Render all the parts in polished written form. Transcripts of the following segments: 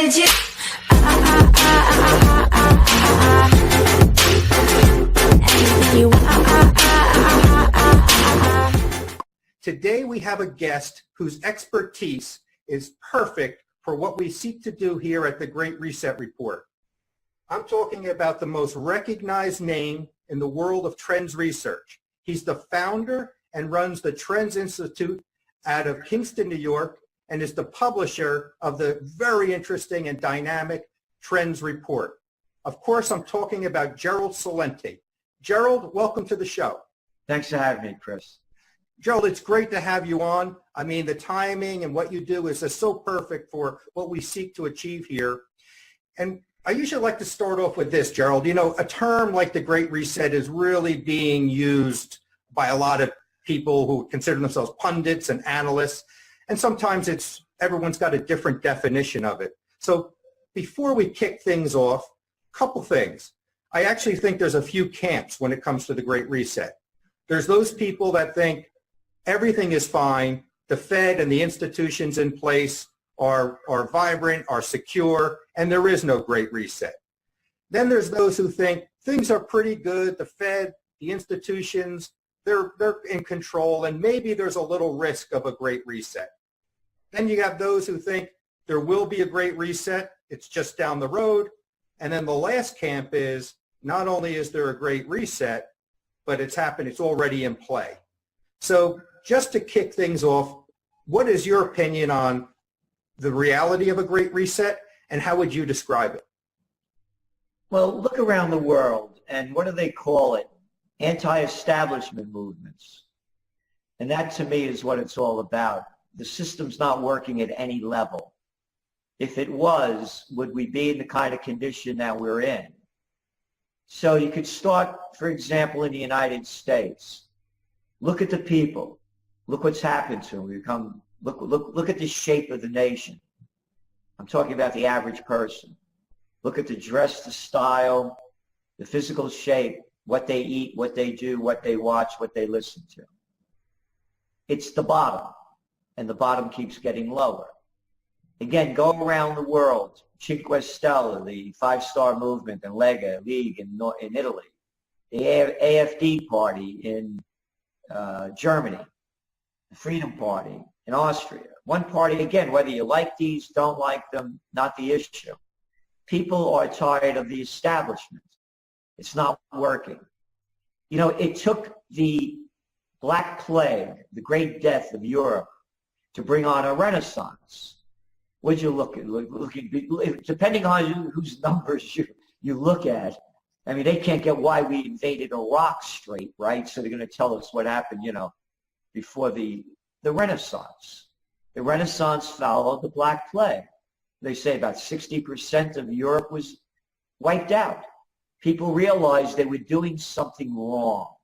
with you. Anything you want. Today we have a guest whose expertise is perfect for what we seek to do here at the Great Reset Report. I'm talking about the most recognized name in the world of trends research. He's the founder and runs the Trends Institute out of Kingston, New York, and is the publisher of the very interesting and dynamic Trends Report. Of course, I'm talking about Gerald Celente. Gerald, welcome to the show. Thanks for having me, Chris. Gerald, it's great to have you on. I mean, the timing and what you do is just so perfect for what we seek to achieve here. And I usually like to start off with this, Gerald. You know, a term like the Great Reset is really being used by a lot of people who consider themselves pundits and analysts. And sometimes everyone's got a different definition of it. So before we kick things off, a couple things. I actually think there's a few camps when it comes to the Great Reset. There's those people that think everything is fine, the Fed and the institutions in place are vibrant, are secure, and there is no Great Reset. Then there's those who think things are pretty good, the Fed, the institutions, they're in control, and maybe there's a little risk of a Great Reset. Then you have those who think there will be a Great Reset, it's just down the road. And then the last camp is not only is there a Great Reset, but it's happened, it's already in play. So just to kick things off, what is your opinion on the reality of a Great Reset, and how would you describe it? Well, look around the world, and what do they call it? Anti-establishment movements. And that, to me, is what it's all about. The system's not working at any level. If it was, would we be in the kind of condition that we're in? So you could start, for example, in the United States. Look at the people. Look what's happened to them. Look at the shape of the nation. I'm talking about the average person. Look at the dress, the style, the physical shape, what they eat, what they do, what they watch, what they listen to. It's the bottom, and the bottom keeps getting lower. Again, go around the world. Cinque Stelle, the five-star movement, and Lega League in Italy, the AfD party in Germany, the Freedom Party in Austria. One party, again, whether you like these, don't like them, not the issue. People are tired of the establishment. It's not working. You know, it took the Black Plague, the Great Death of Europe, to bring on a renaissance. Would you look at, depending on whose numbers you look at, I mean, they can't get why we invaded Iraq straight, right? So they're going to tell us what happened, you know, before the Renaissance. The Renaissance followed the Black Plague. They say about 60% of Europe was wiped out. People realized they were doing something wrong.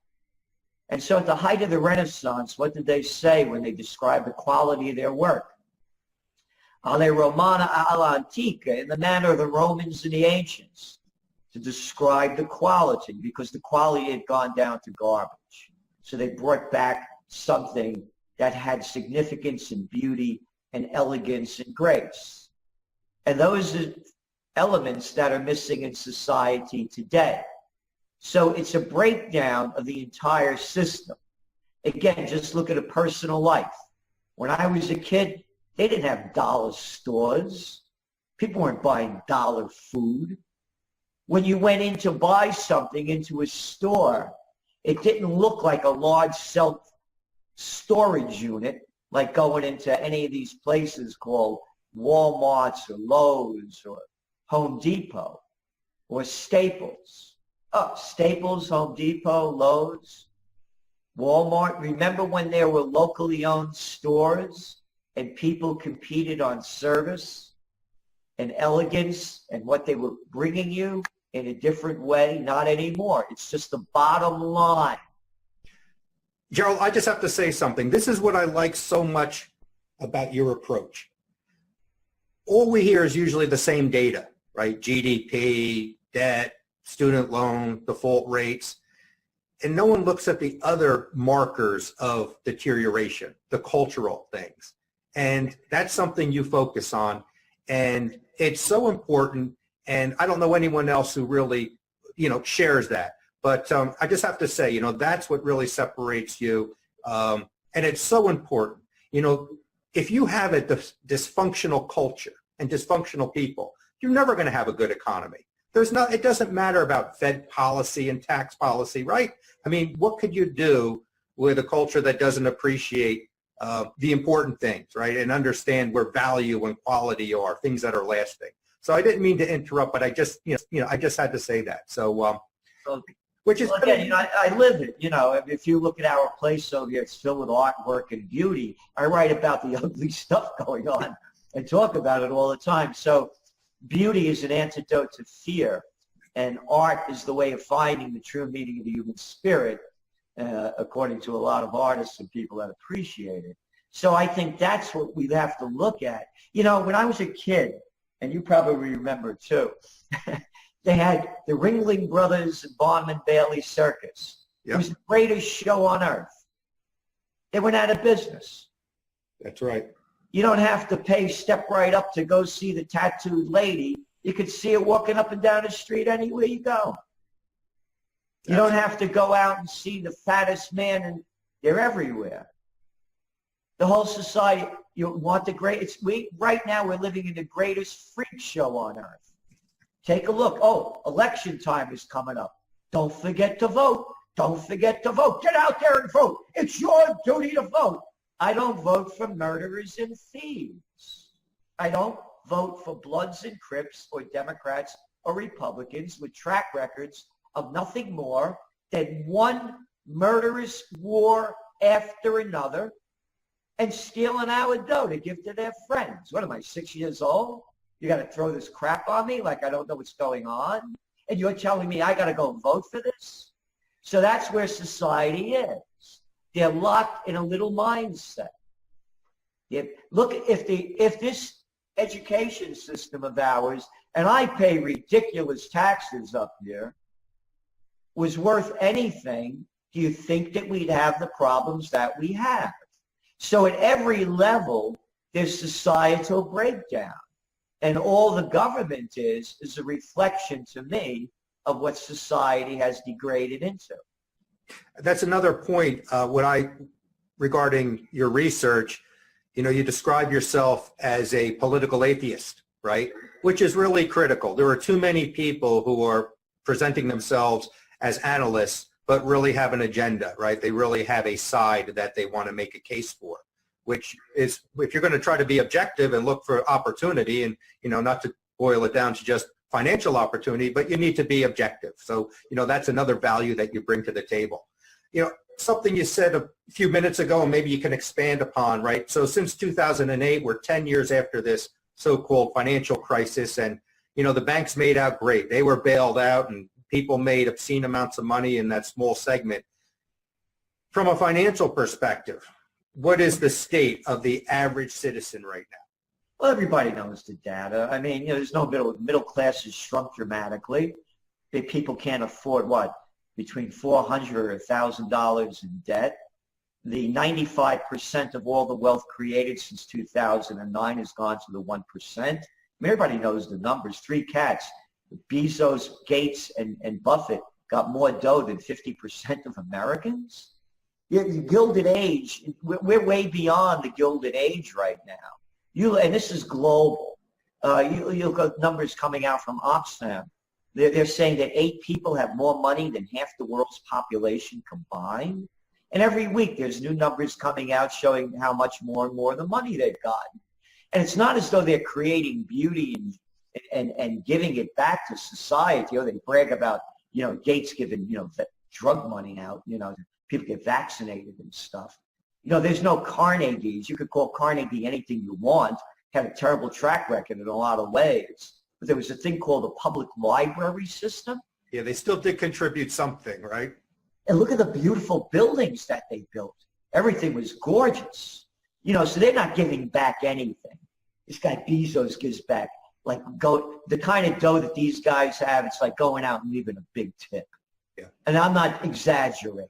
And so at the height of the Renaissance, what did they say when they described the quality of their work? Alle Romana alla Antica, in the manner of the Romans and the ancients, to describe the quality, because the quality had gone down to garbage. So they brought back something that had significance and beauty and elegance and grace. And those are elements that are missing in society today. So it's a breakdown of the entire system. Again, just look at a personal life. When I was a kid, they didn't have dollar stores. People weren't buying dollar food. When you went in to buy something into a store, it didn't look like a large self-storage unit, like going into any of these places called Walmarts or Lowe's or Home Depot or Staples. Oh, Staples, Home Depot, Lowe's, Walmart. Remember when there were locally owned stores and people competed on service and elegance and what they were bringing you in a different way? Not anymore. It's just the bottom line. Gerald, I just have to say something. This is what I like so much about your approach. All we hear is usually the same data, right? GDP, debt, student loan, default rates. And no one looks at the other markers of deterioration, the cultural things. And that's something you focus on. And it's so important. And I don't know anyone else who really, shares that. But I just have to say, that's what really separates you. And it's so important. If you have a dysfunctional culture and dysfunctional people, you're never going to have a good economy. It doesn't matter about Fed policy and tax policy, right? I mean, what could you do with a culture that doesn't appreciate the important things, right? And understand where value and quality are, things that are lasting. So I didn't mean to interrupt, but I just, I just had to say that. So, which is, well, again, I live it. If you look at our place over here, it's filled with artwork and beauty. I write about the ugly stuff going on and talk about it all the time. So beauty is an antidote to fear, and art is the way of finding the true meaning of the human spirit, according to a lot of artists and people that appreciate it. So I think that's what we have to look at. When I was a kid, and you probably remember too, they had the Ringling Brothers and Barnum Bailey Circus. Yep. It was the greatest show on earth. They went out of business. That's right. You don't have to pay step right up to go see the tattooed lady. You could see her walking up and down the street anywhere you go. You don't have to go out and see the fattest man, and they're everywhere. The whole society, you want the greatest. Right now we're living in the greatest freak show on earth. Take a look. Oh, election time is coming up. Don't forget to vote. Don't forget to vote. Get out there and vote. It's your duty to vote. I don't vote for murderers and thieves. I don't vote for Bloods and Crips or Democrats or Republicans with track records of nothing more than one murderous war after another and stealing our dough to give to their friends. What am I, 6 years old? You got to throw this crap on me like I don't know what's going on? And you're telling me I got to go vote for this? So that's where society is. They're locked in a little mindset. Look, if this education system of ours, and I pay ridiculous taxes up here, was worth anything, do you think that we'd have the problems that we have? So at every level, there's societal breakdown. And all the government is a reflection to me of what society has degraded into. That's another point regarding your research. You describe yourself as a political atheist, right? Which is really critical. There are too many people who are presenting themselves as analysts, but really have an agenda, right? They really have a side that they want to make a case for, which is, if you're going to try to be objective and look for opportunity, and, not to boil it down to just financial opportunity, but you need to be objective. So, that's another value that you bring to the table. Something you said a few minutes ago, and maybe you can expand upon, right? So since 2008, we're 10 years after this so-called financial crisis, and, the banks made out great. They were bailed out, and people made obscene amounts of money in that small segment. From a financial perspective, what is the state of the average citizen right now? Well, everybody knows the data. I mean, there's no middle class has shrunk dramatically. People can't afford between $400 or $1,000 in debt. The 95% of all the wealth created since 2009 has gone to the 1%. I mean, everybody knows the numbers. 3 cats, Bezos, Gates, and Buffett got more dough than 50% of Americans. The Gilded Age, we're way beyond the Gilded Age right now. And this is global. You'll got numbers coming out from Oxfam. They're saying that 8 people have more money than half the world's population combined. And every week there's new numbers coming out showing how much more and more the money they've gotten. And it's not as though they're creating beauty and giving it back to society. They brag about, Gates giving, drug money out, people get vaccinated and stuff. There's no Carnegies. You could call Carnegie anything you want. Had a terrible track record in a lot of ways. But there was a thing called the public library system. Yeah, they still did contribute something, right? And look at the beautiful buildings that they built. Everything was gorgeous. So they're not giving back anything. This guy Bezos gives back. The kind of dough that these guys have, it's like going out and leaving a big tip. Yeah. And I'm not exaggerating.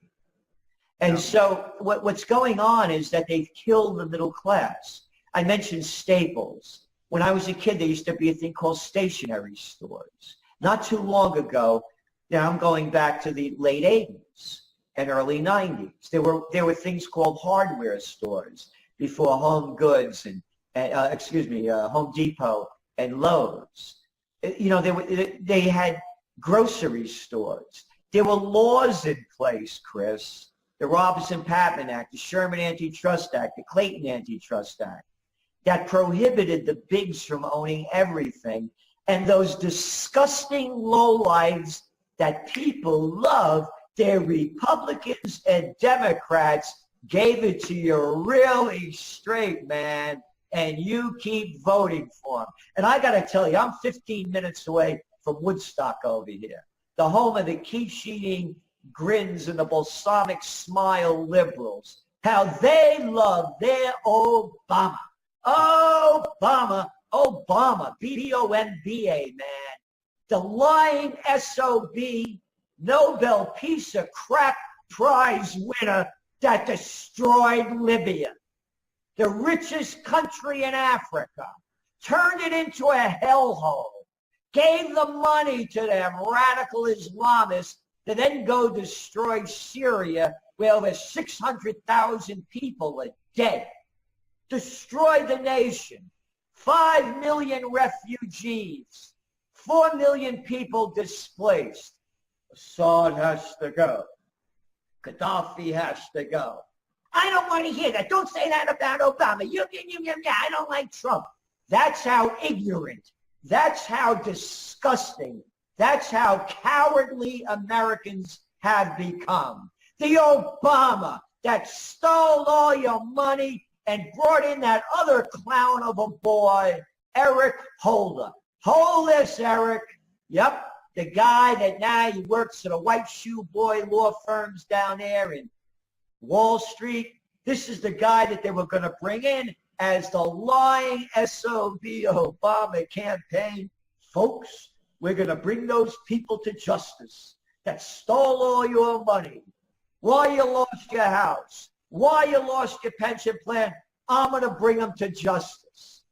And so what's going on is that they've killed the middle class. I mentioned Staples. When I was a kid, there used to be a thing called stationery stores. Not too long ago, now I'm going back to the late 80s and early 90s. There were things called hardware stores before Home Goods and Home Depot and Lowe's. You know, they had grocery stores. There were laws in place, Chris. The Robinson-Patman Act, the Sherman Antitrust Act, the Clayton Antitrust Act, that prohibited the bigs from owning everything. And those disgusting lowlives that people love, they're Republicans and Democrats, gave it to you really straight, man. And you keep voting for them. And I got to tell you, I'm 15 minutes away from Woodstock over here, the home of the quiche-eating grins and the balsamic smile liberals, how they love their Obama. Obama, B-O-M-B-A, man. The lying SOB, Nobel Peace of Crap Prize winner that destroyed Libya, the richest country in Africa, turned it into a hellhole, gave the money to them radical Islamists to then go destroy Syria, where over 600,000 people are dead, destroy the nation, 5 million refugees, 4 million people displaced. Assad has to go. Gaddafi has to go. I don't want to hear that. Don't say that about Obama. I don't like Trump. That's how ignorant. That's how disgusting. That's how cowardly Americans have become. The Obama that stole all your money and brought in that other clown of a boy, Eric Holder. Hold this, Eric. Yep, the guy that now he works at a white shoe boy law firms down there in Wall Street. This is the guy that they were going to bring in as the lying SOB Obama campaign. Folks, we're going to bring those people to justice that stole all your money. Why you lost your house? Why you lost your pension plan? I'm going to bring them to justice.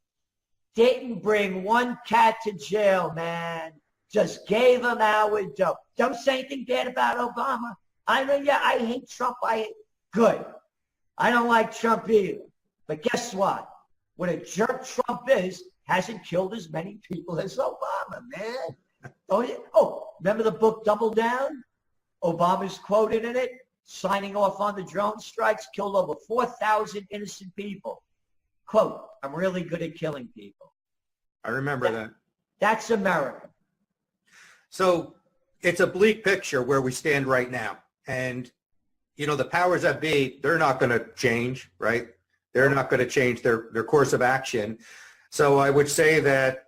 Didn't bring one cat to jail, man. Just gave them our dough. Don't say anything bad about Obama. I hate Trump. Good. I don't like Trump either. But guess what? What a jerk Trump is, hasn't killed as many people as Obama, man. Oh, remember the book Double Down? Obama's quoted in it, signing off on the drone strikes, killed over 4,000 innocent people. Quote, I'm really good at killing people. I remember that. That's America. So it's a bleak picture where we stand right now. And, you know, the powers that be, they're not going to change, right? They're not going to change their course of action. So I would say that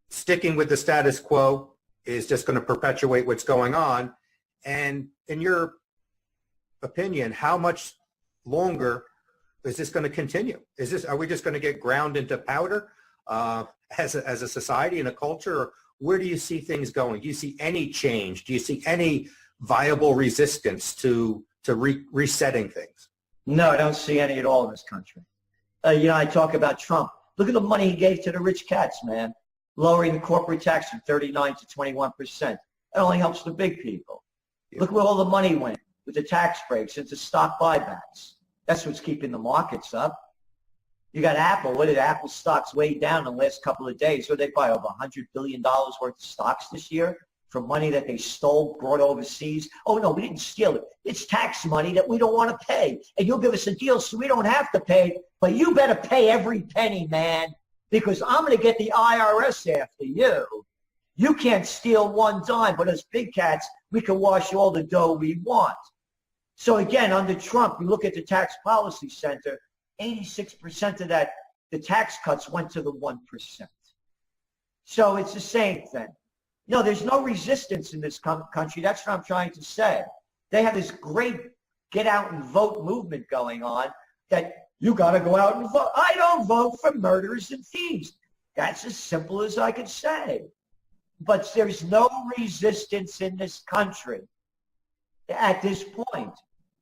sticking with the status quo is just going to perpetuate what's going on. And in your opinion, how much longer is this going to continue? Are we just going to get ground into powder as a society and a culture? Or where do you see things going? Do you see any change? Do you see any viable resistance to resetting things? No, I don't see any at all in this country. I talk about Trump. Look at the money he gave to the rich cats, man. Lowering the corporate tax from 39 to 21%. That only helps the big people. Yeah. Look where all the money went with the tax breaks into stock buybacks. That's what's keeping the markets up. You got Apple. What did Apple stocks way down in the last couple of days? What did they buy? Over $100 billion worth of stocks this year from money that they stole, brought overseas. Oh, no, we didn't steal it. It's tax money that we don't want to pay. And you'll give us a deal so we don't have to pay. But you better pay every penny, man, because I'm going to get the IRS after you. You can't steal one dime, but as big cats, we can wash all the dough we want. So again, under Trump, you look at the Tax Policy Center, 86% of that, the tax cuts went to the 1%. So it's the same thing. No, there's no resistance in this country. That's what I'm trying to say. They have this great get out and vote movement going on that you got to go out and vote. I don't vote for murderers and thieves. That's as simple as I could say. But there's no resistance in this country at this point.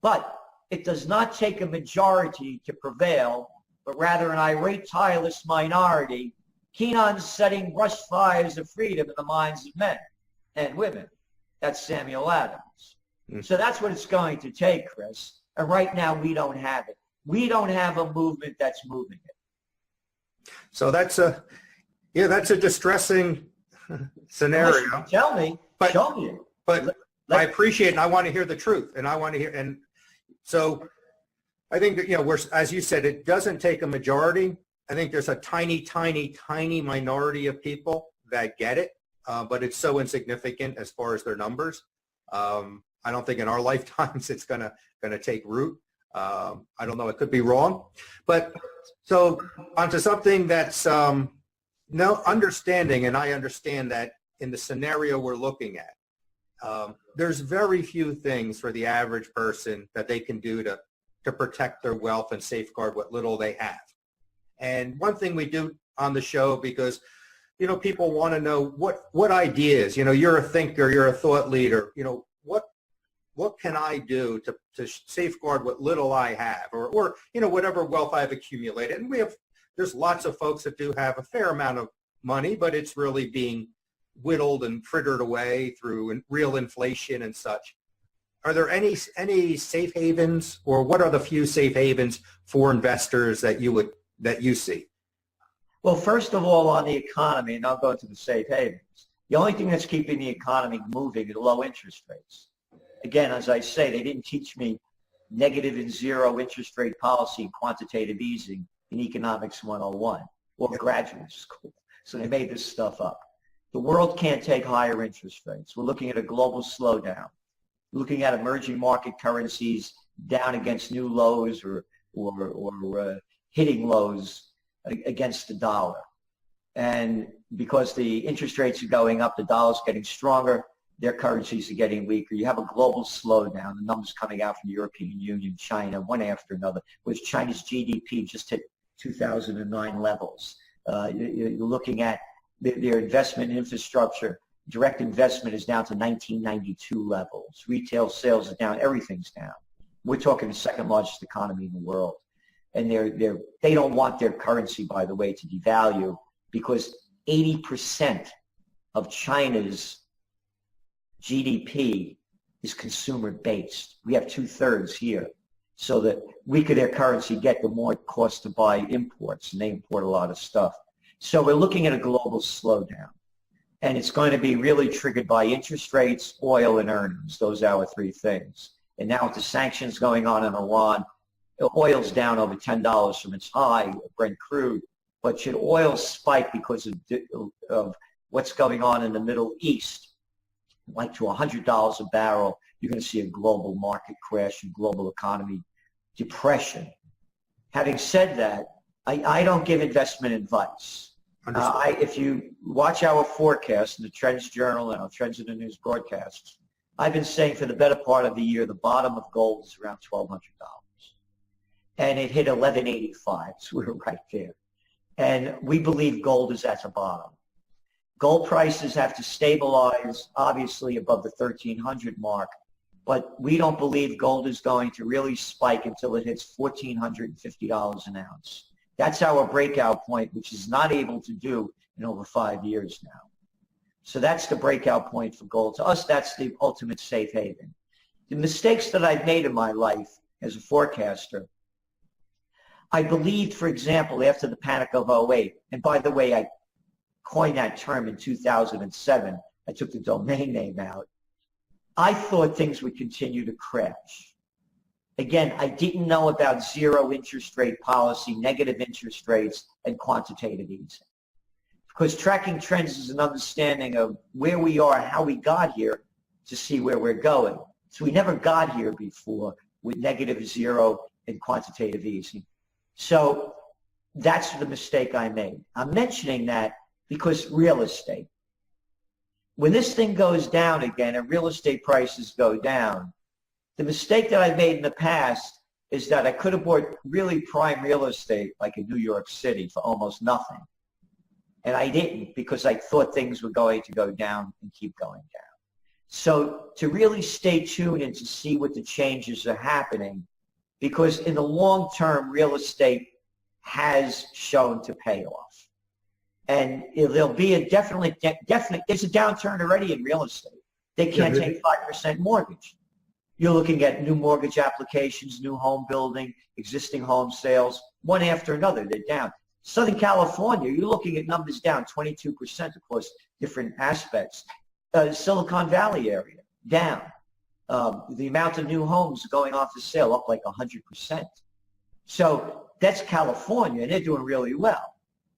But it does not take a majority to prevail, but rather an irate, tireless minority keen on setting brush fires of freedom in the minds of men and women. That's Samuel Adams. So that's what it's going to take, Chris. And right now we don't have it. We don't have a movement that's moving it. So that's a distressing scenario. Tell me, but, show me it. But I appreciate it, and I want to hear the truth, and I want to hear. And so I think that, as you said, it doesn't take a majority. I think there's a tiny, tiny, tiny minority of people that get it, but it's so insignificant as far as their numbers. I don't think in our lifetimes it's gonna take root. I don't know. It could be wrong, but so onto something that's understanding, and I understand that in the scenario we're looking at, there's very few things for the average person that they can do to protect their wealth and safeguard what little they have. And one thing we do on the show, because people want to know what ideas. You're a thinker, you're a thought leader. What can I do to safeguard what little I have, or whatever wealth I've accumulated? And there's lots of folks that do have a fair amount of money, but it's really being whittled and frittered away through real inflation and such. Are there any safe havens, or what are the few safe havens for investors that you see? Well, first of all, on the economy, and I'll go into the safe havens, the only thing that's keeping the economy moving is low interest rates. Again, as I say, they didn't teach me negative and zero interest rate policy and quantitative easing in Economics 101 or graduate school. So they made this stuff up. The world can't take higher interest rates. We're looking at a global slowdown. We're looking at emerging market currencies down against new lows or hitting lows against the dollar. And because the interest rates are going up, the dollar's getting stronger, their currencies are getting weaker. You have a global slowdown. The numbers coming out from the European Union, China, one after another, which China's GDP just hit 2009 levels. You're looking at their investment in infrastructure. Direct investment is down to 1992 levels. Retail sales is down. Everything's down. We're talking the second largest economy in the world. And they don't want their currency, by the way, to devalue, because 80% of China's GDP is consumer-based. We have 2/3 here. So the weaker their currency get, the more it costs to buy imports, and they import a lot of stuff. So we're looking at a global slowdown. And it's going to be really triggered by interest rates, oil, and earnings. Those are our three things. And now with the sanctions going on in Iran, oil's down over $10 from its high, Brent crude. But should oil spike because of what's going on in the Middle East, like to $100 a barrel, you're going to see a global market crash and global economy depression. Having said that, I don't give investment advice. If you watch our forecast in the Trends Journal and our Trends in the News broadcasts, I've been saying for the better part of the year, the bottom of gold is around $1,200. And it hit 1185, so we were right there. And we believe gold is at the bottom. Gold prices have to stabilize, obviously, above the 1,300 mark, but we don't believe gold is going to really spike until it hits $1,450 an ounce. That's our breakout point, which is not able to do in over 5 years now. So that's the breakout point for gold. To us, that's the ultimate safe haven. The mistakes that I've made in my life as a forecaster, I believed, for example, after the panic of '08, and by the way, I coined that term in 2007. I took the domain name out. I thought things would continue to crash. Again, I didn't know about zero interest rate policy, negative interest rates, and quantitative easing. Because tracking trends is an understanding of where we are and how we got here to see where we're going. So we never got here before with negative, zero, and quantitative easing. So that's the mistake I made. I'm mentioning that because real estate. When this thing goes down again and real estate prices go down, the mistake that I've made in the past is that I could have bought really prime real estate like in New York City for almost nothing. And I didn't, because I thought things were going to go down and keep going down. So to really stay tuned and to see what the changes are happening, because in the long term, real estate has shown to pay off. And there'll be a definite, there's a downturn already in real estate. They can't take 5% mortgage. You're looking at new mortgage applications, new home building, existing home sales, one after another, they're down. Southern California, you're looking at numbers down 22% across different aspects. Silicon Valley area, down. The amount of new homes going off the sale up like 100%. So that's California, and they're doing really well.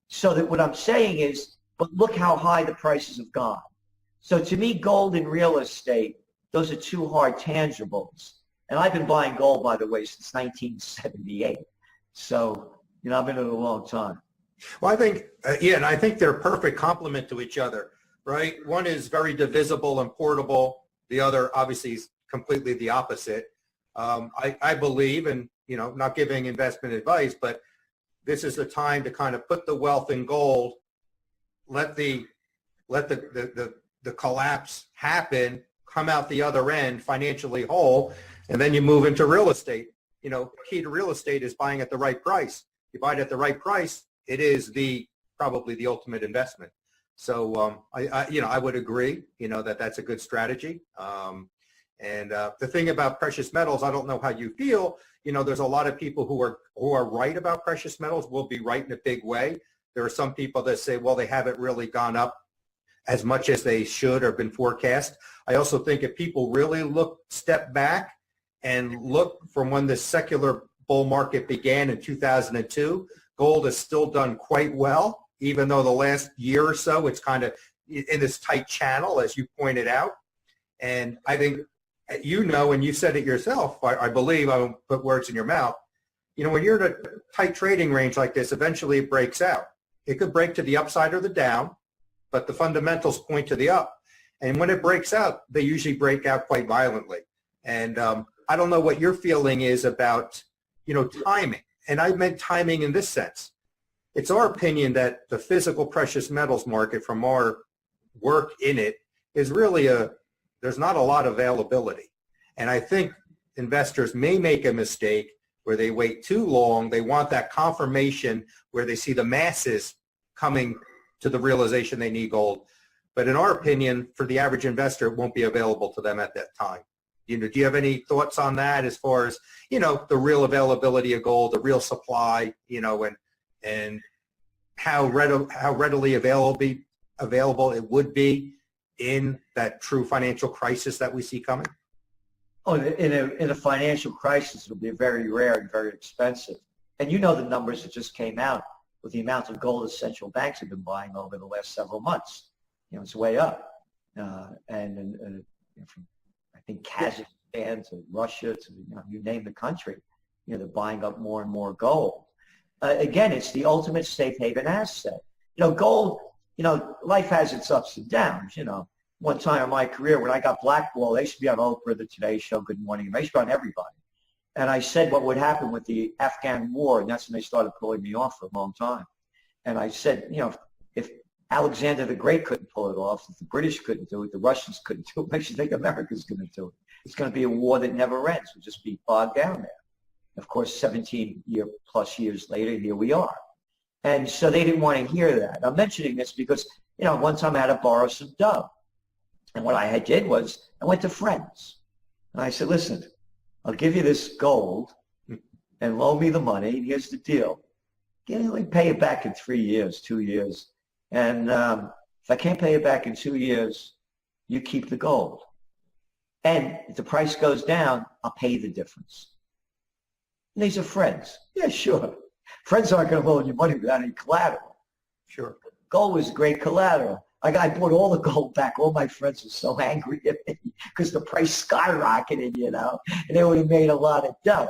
So that what I'm saying is, but look how high the prices have gone. So to me, gold and real estate, those are two hard tangibles. And I've been buying gold, by the way, since 1978. So, I've been in it a long time. Well, I think, and I think they're a perfect complement to each other, right? One is very divisible and portable. The other, obviously, is completely the opposite. I believe, and, not giving investment advice, but this is the time to kind of put the wealth in gold, let the collapse happen, come out the other end financially whole, and then you move into real estate. Key to real estate is buying at the right price. You buy it at the right price, it is probably the ultimate investment. So I would agree, that's a good strategy. And the thing about precious metals, I don't know how you feel. There's a lot of people who are right about precious metals, will be right in a big way. There are some people that say, well, they haven't really gone up as much as they should or been forecast. I also think if people really step back and look from when the secular bull market began in 2002, gold has still done quite well, even though the last year or so it's kind of in this tight channel, as you pointed out. And I think, and you said it yourself, I believe, I won't put words in your mouth, when you're in a tight trading range like this, eventually it breaks out. It could break to the upside or the down, but the fundamentals point to the up. And when it breaks out, they usually break out quite violently. And I don't know what your feeling is about, timing. And I meant timing in this sense. It's our opinion that the physical precious metals market, from our work in it, is really there's not a lot of availability. And I think investors may make a mistake where they wait too long. They want that confirmation where they see the masses coming to the realization they need gold. But in our opinion, for the average investor, it won't be available to them at that time. Do you have any thoughts on that as far as, the real availability of gold, the real supply, and how readily available it would be in that true financial crisis that we see coming? Oh, in a financial crisis, it'll be very rare and very expensive. And the numbers that just came out with the amount of gold that central banks have been buying over the last several months. It's way up. And from, I think, Kazakhstan to Russia to, you name the country, they're buying up more and more gold. Again, it's the ultimate safe haven asset. Gold, life has its ups and downs. One time in my career when I got blackballed, I used to be on Oprah, the Today Show, Good Morning. I used to be on everybody. And I said what would happen with the Afghan war, and that's when they started pulling me off for a long time. And I said, if Alexander the Great couldn't pull it off, if the British couldn't do it, the Russians couldn't do it, what makes you think America's going to do it? It's going to be a war that never ends. We'll just be bogged down there. Of course, 17+ years later, here we are. And so they didn't want to hear that. I'm mentioning this because, one time I had to borrow some dough. And what I did was I went to friends. And I said, listen, I'll give you this gold and loan me the money. And here's the deal. Pay it back in 3 years, 2 years. And if I can't pay it back in 2 years, you keep the gold. And if the price goes down, I'll pay you the difference. And these are friends. Yeah, sure. Friends aren't going to loan you money without any collateral. Sure. Gold was great collateral. I bought all the gold back. All my friends were so angry at me because the price skyrocketed, and they would have made a lot of dough.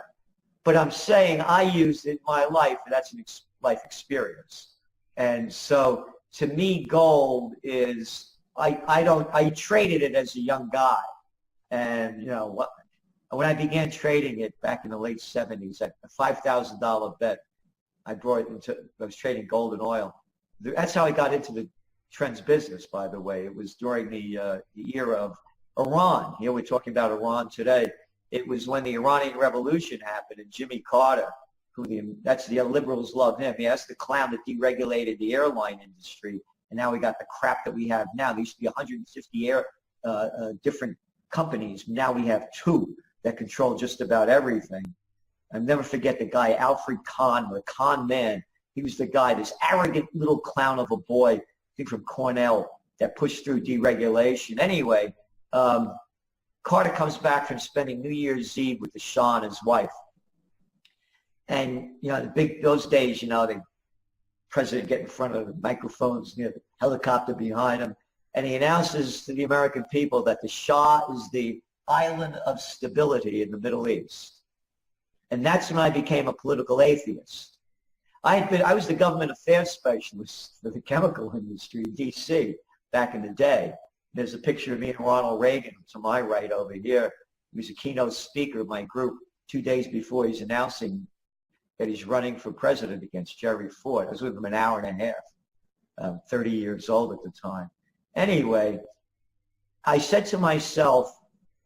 But I'm saying I used it in my life, and that's a life experience. And so to me, gold is, I traded it as a young guy. And, when I began trading it back in the late 70s, at a $5,000 bet, I was trading gold and oil. That's how I got into the trends business, by the way. It was during the era of Iran. We're talking about Iran today. It was when the Iranian Revolution happened, and Jimmy Carter, that's the liberals love him. That's the clown that deregulated the airline industry, and now we got the crap that we have now. There used to be 150 different companies. Now we have 2 that control just about everything. I'll never forget the guy, Alfred Kahn, the Kahn man. He was the guy, this arrogant little clown of a boy, I think from Cornell, that pushed through deregulation. Anyway, Carter comes back from spending New Year's Eve with the Shah and his wife. And, those days, the president get in front of the microphones, the helicopter behind him, and he announces to the American people that the Shah is the island of stability in the Middle East. And that's when I became a political atheist. I was the government affairs specialist for the chemical industry in D.C. back in the day. There's a picture of me and Ronald Reagan to my right over here. He was a keynote speaker of my group 2 days before he's announcing that he's running for president against Jerry Ford. I was with him an hour and a half, 30 years old at the time. Anyway, I said to myself,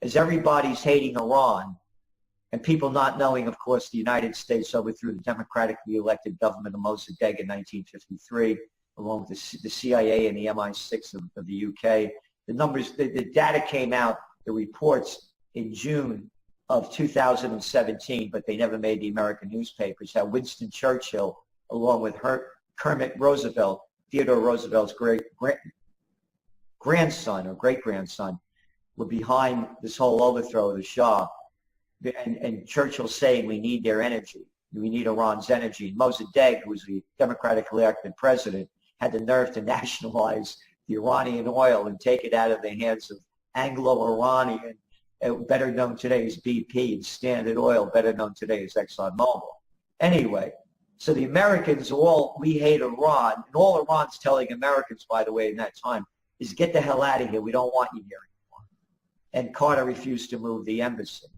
as everybody's hating Iran, and people not knowing, of course, the United States overthrew the democratically elected government of Mossadegh in 1953, along with the CIA and the MI6 of the UK. The numbers, the data came out, the reports in June of 2017, but they never made the American newspapers, how Winston Churchill, along with Kermit Roosevelt, Theodore Roosevelt's grandson or great-grandson, were behind this whole overthrow of the Shah. And Churchill saying we need their energy. We need Iran's energy. And Mossadegh, who was the democratically elected president, had the nerve to nationalize the Iranian oil and take it out of the hands of Anglo-Iranian, better known today as BP, and Standard Oil, better known today as ExxonMobil. Anyway, so the Americans we hate Iran. And all Iran's telling Americans, by the way, in that time, is get the hell out of here. We don't want you here anymore. And Carter refused to move the embassy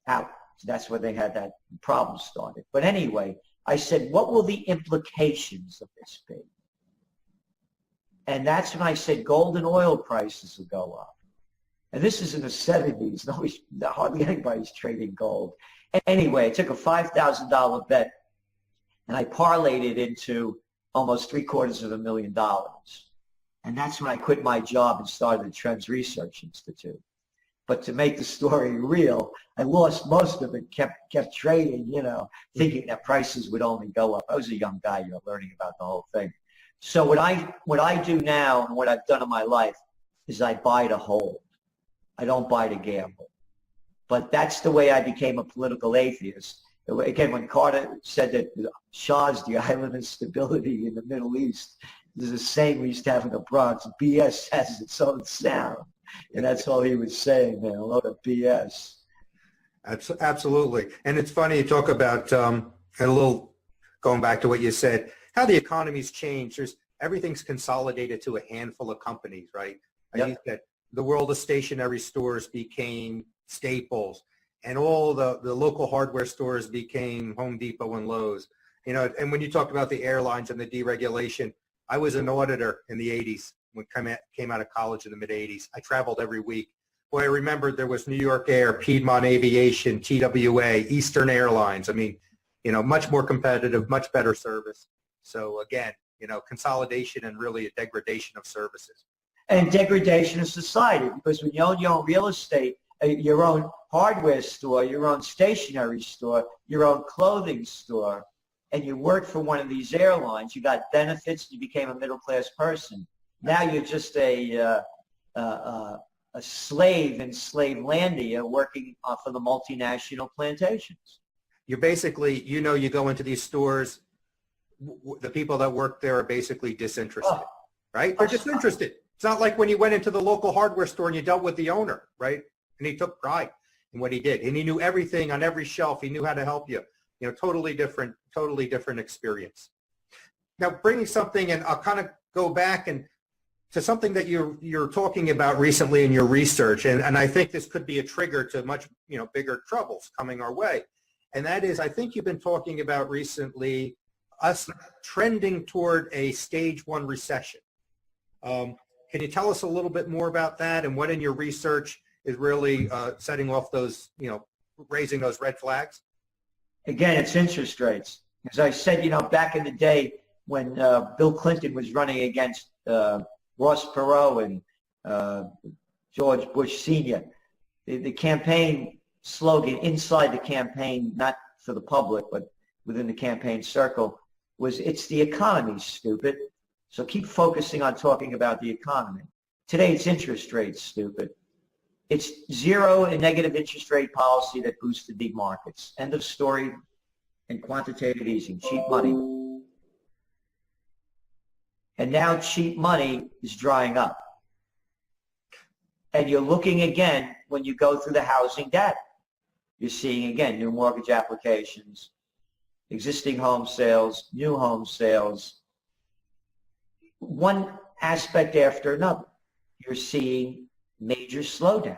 out. So that's where they had that problem started. But anyway, I said, what will the implications of this be? And that's when I said gold and oil prices will go up. And this is in the 70s. Hardly anybody's trading gold. Anyway, I took a $5,000 bet, and I parlayed it into almost $750,000. And that's when I quit my job and started the Trends Research Institute. But to make the story real, I lost most of it, kept trading, thinking that prices would only go up. I was a young guy, learning about the whole thing. So what I do now and what I've done in my life is I buy to hold. I don't buy to gamble. But that's the way I became a political atheist. Again, when Carter said that the Shah's the island of stability in the Middle East, there's a saying we used to have in the Bronx, BS has its own sound. And that's all he was saying, man, a load of BS. Absolutely. And it's funny you talk about, going back to what you said, how the economy's changed. Everything's consolidated to a handful of companies, right? Yep. I think that the world of stationary stores became Staples, and all the local hardware stores became Home Depot and Lowe's. And when you talked about the airlines and the deregulation, I was an auditor in the 80s. When I came out of college in the mid-'80s. I traveled every week. Boy, I remembered there was New York Air, Piedmont Aviation, TWA, Eastern Airlines. I mean, much more competitive, much better service. So again, consolidation and really a degradation of services. And degradation of society, because when you own your own real estate, your own hardware store, your own stationery store, your own clothing store, and you work for one of these airlines, you got benefits, you became a middle-class person. Now you're just a slave in Slavelandia working for the multinational plantations. You're basically, you go into these stores, the people that work there are basically disinterested, right? They're disinterested. It's not like when you went into the local hardware store and you dealt with the owner, right? And he took pride in what he did. And he knew everything on every shelf. He knew how to help you. Totally different experience. Now, bringing something, and I'll kind of go back to something that you're talking about recently in your research, and I think this could be a trigger to much bigger troubles coming our way, and that is, I think you've been talking about recently us trending toward a stage 1 recession. Can you tell us a little bit more about that, and what in your research is really setting off those, raising those red flags? Again, it's interest rates. As I said, back in the day when Bill Clinton was running against Ross Perot and George Bush Sr., the campaign slogan inside the campaign, not for the public, but within the campaign circle, was "It's the economy, stupid." So keep focusing on talking about the economy. Today, it's interest rates, stupid. It's zero and negative interest rate policy that boosted the markets. End of story. And quantitative easing, cheap money. And now cheap money is drying up. And you're looking again when you go through the housing data. You're seeing again new mortgage applications, existing home sales, new home sales, one aspect after another. You're seeing major slowdowns.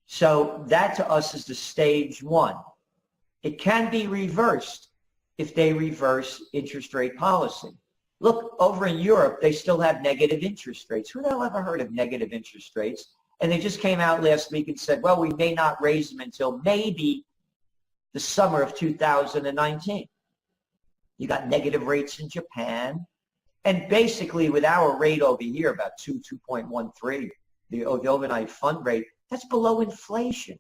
So that to us is the stage one. It can be reversed if they reverse interest rate policy. Look, over in Europe, they still have negative interest rates. Who the hell ever heard of negative interest rates? And they just came out last week and said, well, we may not raise them until maybe the summer of 2019. You got negative rates in Japan. And basically, with our rate over here, about 2.13, the overnight fund rate, that's below inflation.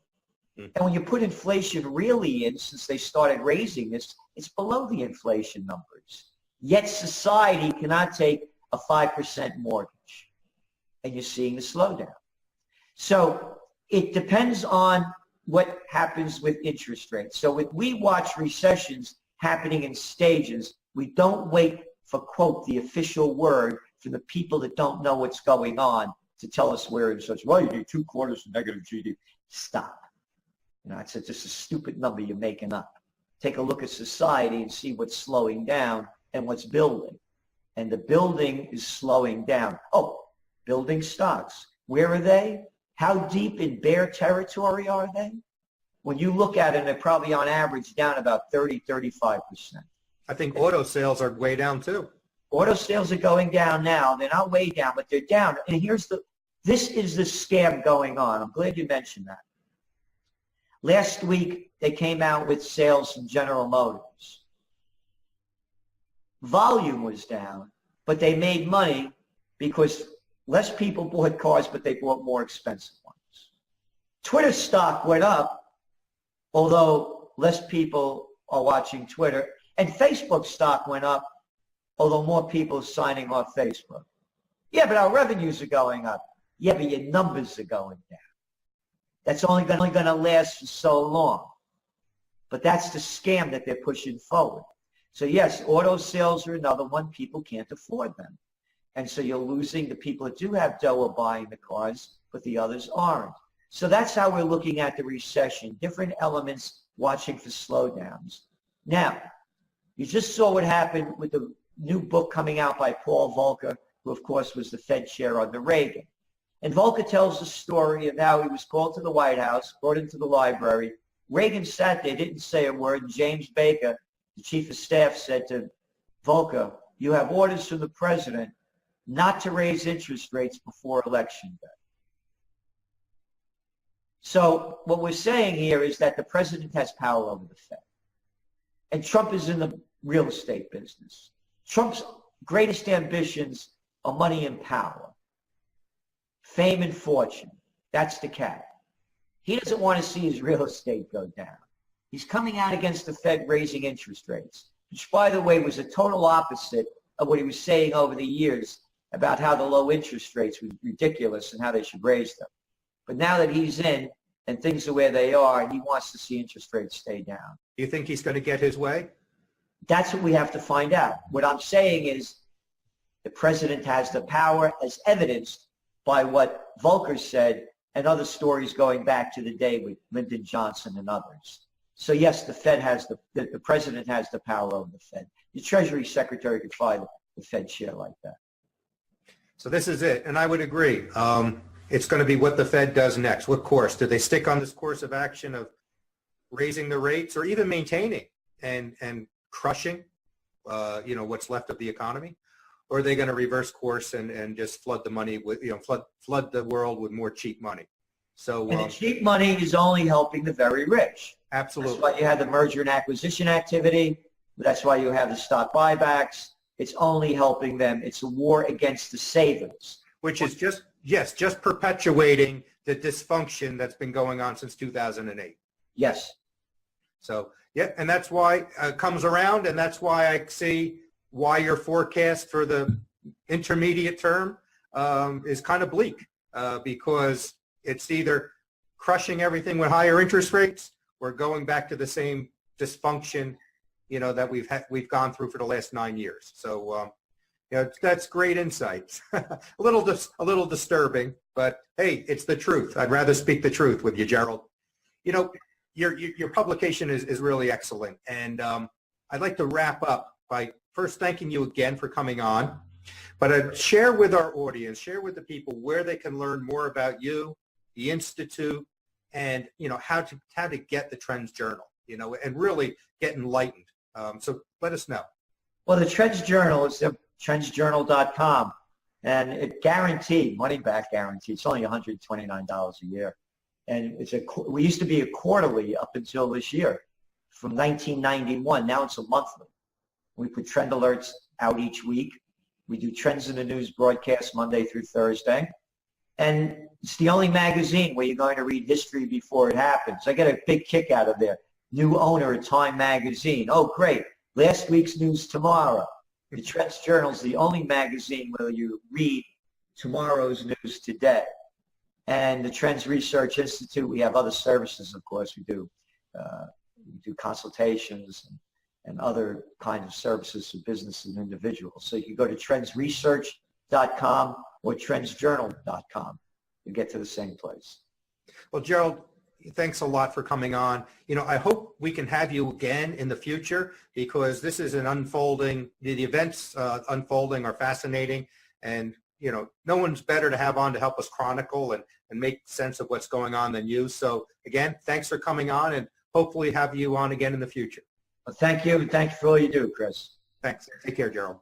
And when you put inflation really in, since they started raising this, it's below the inflation numbers. Yet society cannot take a 5% mortgage. And you're seeing the slowdown. So it depends on what happens with interest rates. So if we watch recessions happening in stages, we don't wait for, quote, the official word from the people that don't know what's going on to tell us we're in such, well, you need 2 quarters of negative GDP. Stop. It's just a stupid number you're making up. Take a look at society and see what's slowing down and what's building. And the building is slowing down. Oh, building stocks. Where are they? How deep in bear territory are they? When you look at it, they're probably on average down about 35%. I think auto sales are way down too. Auto sales are going down now. They're not way down, but they're down. And this is the scam going on. I'm glad you mentioned that. Last week, they came out with sales from General Motors. Volume was down, but they made money because less people bought cars, but they bought more expensive ones. Twitter stock went up, although less people are watching Twitter. And Facebook stock went up, although more people are signing off Facebook. Yeah, but our revenues are going up. Yeah, but your numbers are going down. That's only going to last for so long. But that's the scam that they're pushing forward. So yes, auto sales are another one. People can't afford them. And so you're losing the people that do have dough are buying the cars, but the others aren't. So that's how we're looking at the recession, different elements watching for slowdowns. Now, you just saw what happened with the new book coming out by Paul Volcker, who of course was the Fed chair under Reagan. And Volcker tells the story of how he was called to the White House, brought into the library. Reagan sat there, didn't say a word, and James Baker, the chief of staff, said to Volcker, you have orders from the president not to raise interest rates before election day. So what we're saying here is that the president has power over the Fed. And Trump is in the real estate business. Trump's greatest ambitions are money and power. Fame and fortune. That's the cat. He doesn't want to see his real estate go down. He's coming out against the Fed raising interest rates, which, by the way, was a total opposite of what he was saying over the years about how the low interest rates were ridiculous and how they should raise them. But now that he's in and things are where they are, he wants to see interest rates stay down. Do you think he's going to get his way? That's what we have to find out. What I'm saying is the president has the power, as evidenced by what Volcker said and other stories going back to the day with Lyndon Johnson and others. So yes, the Fed has the president has the power over the Fed. The Treasury Secretary could fire the Fed chair like that. So this is it, and I would agree. It's going to be what the Fed does next. What course? Do they stick on this course of action of raising the rates or even maintaining and crushing, what's left of the economy? Or are they going to reverse course and just flood the money with, flood the world with more cheap money? So and the cheap money is only helping the very rich. Absolutely. That's why you have the merger and acquisition activity. That's why you have the stock buybacks. It's only helping them. It's a war against the savers. Which is just perpetuating the dysfunction that's been going on since 2008. Yes. So, yeah, and that's why it comes around, and that's why I see why your forecast for the intermediate term is kind of bleak, because it's either crushing everything with higher interest rates or going back to the same dysfunction, that we've gone through for the last 9 years. So, that's great insights. a little disturbing, but hey, it's the truth. I'd rather speak the truth with you, Gerald. Your publication is really excellent, and I'd like to wrap up by first thanking you again for coming on, but share with our audience, share with the people where they can learn more about you, the Institute, and how to get the Trends Journal, and really get enlightened. So let us know. Well, the Trends Journal is trendsjournal.com, and it guaranteed, money back guarantee. It's only $129 a year. And we used to be a quarterly up until this year, from 1991. Now it's a monthly. We put trend alerts out each week. We do Trends in the News broadcast Monday through Thursday. And it's the only magazine where you're going to read history before it happens. I get a big kick out of there. New owner of Time Magazine. Oh, great. Last week's news tomorrow. The Trends Journal is the only magazine where you read tomorrow's news today. And the Trends Research Institute, we have other services, of course. We do consultations and other kinds of services for businesses and individuals. So you can go to trendsresearch.com or trendsjournal.com. You get to the same place. Well, Gerald, thanks a lot for coming on. I hope we can have you again in the future, because this is an unfolding, the events unfolding are fascinating, and no one's better to have on to help us chronicle and make sense of what's going on than you. So again, thanks for coming on, and hopefully have you on again in the future. Well, thank you, and thank you for all you do, Chris. Thanks. Take care, Gerald.